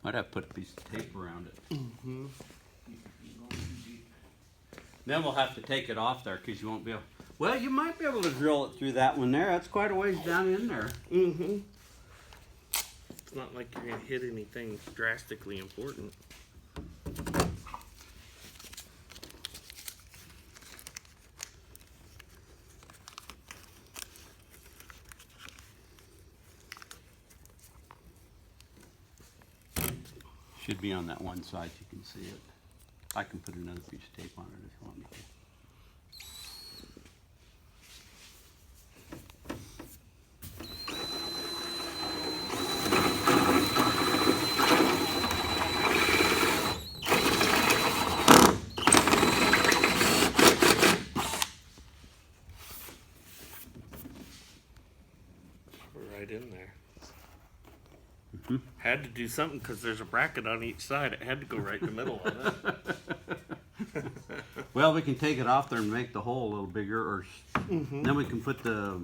I'd have to put a piece of tape around it. Mm-hmm. Then we'll have to take it off there because you won't be able. Well, you might be able to drill it through that one there. That's quite a ways down in there. Mm-hmm. It's not like you're gonna hit anything drastically important. Should be on that one side. You can see it. I can put another piece of tape on it if you want me to. Right in there. Mm-hmm. Had to do something because there's a bracket on each side. It had to go right in the middle of it. Well, we can take it off there and make the hole a little bigger, or Mm-hmm. then we can put the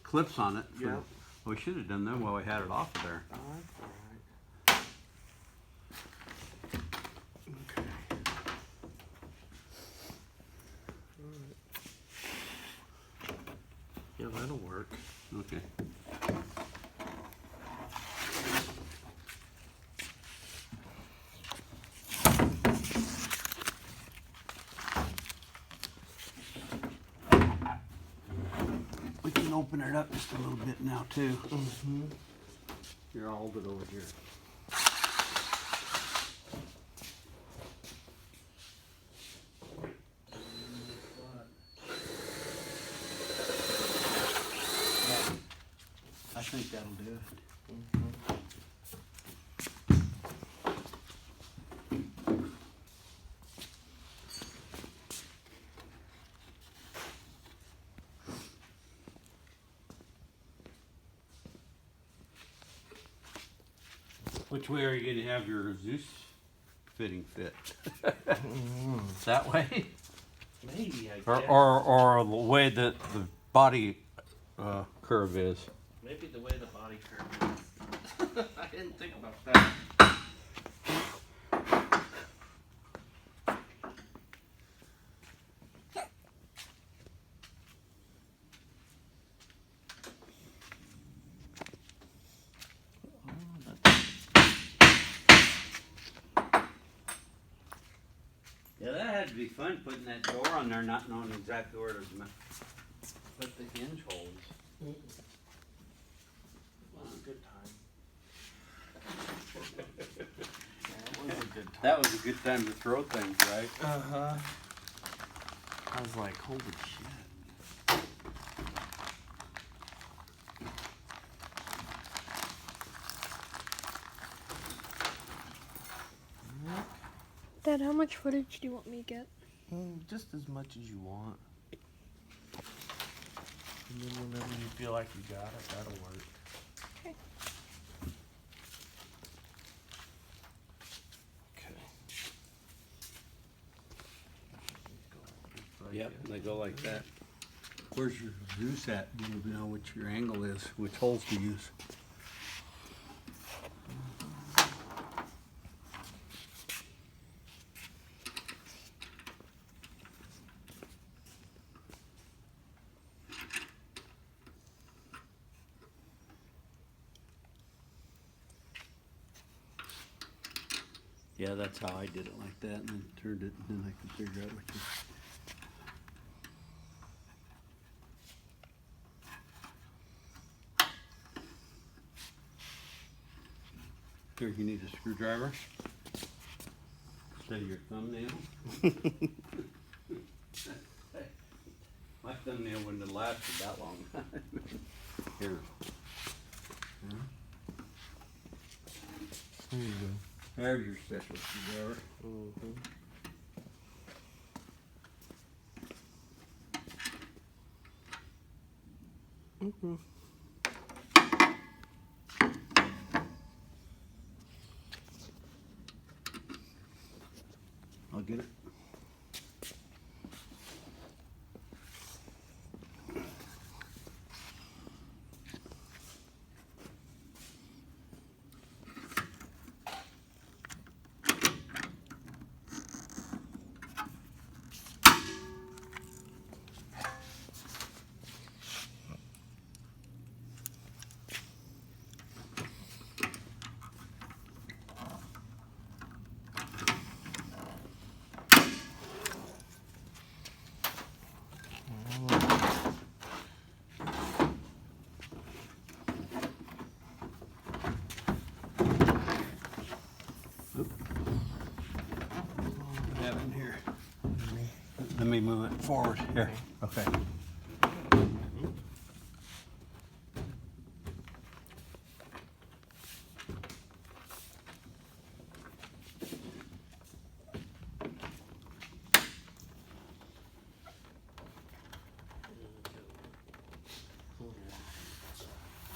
clips on it. Yeah. Well, we should have done that while we had it off of there. Oh, that's all right. Okay. All right. Yeah, that'll work. Okay. We can open it up just a little bit now too. Mm-hmm. Here, I'll hold it over here. I think that'll do it. Which way are you going to have your Zeus fitting fit? That way? Maybe, I guess. Or the way that the body curve is? Maybe the way the body curve is. I didn't think about that. Yeah, that had to be fun putting that door on there, not knowing exactly where to put the hinge holes. It was a good time. Yeah, it was a good time. That was a good time to throw things, right? Uh-huh. I was like, holy shit. Dad, how much footage do you want me to get? Just as much as you want. And then whenever you feel like you got it, that'll work. Okay. Okay. Yep, they go like that. Where's your Zeus at? You need to know which your angle is, which holes to use. Yeah, that's how I did it like that, and then turned it, and then I could figure out which. Here, you need a screwdriver instead of your thumbnail. My thumbnail wouldn't have lasted that long. Here. There you go. There's your special screwdriver. Mm-hmm. I'll get it. me move it forward here. Okay.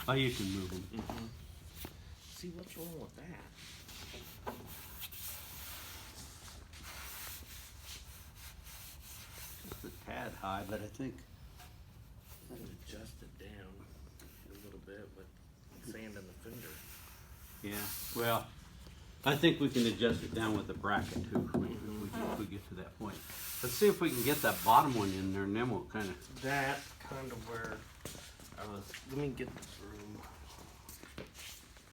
Oh, you can move them. Mm-hmm. See, what's wrong with that? Just a tad high, but I think. I can adjust it down a little bit with sand in the fender. Yeah, well, I think we can adjust it down with the bracket too, if we get to that point. Let's see if we can get that bottom one in there, and then we'll kind of. That kind of where I was. Let me get this room.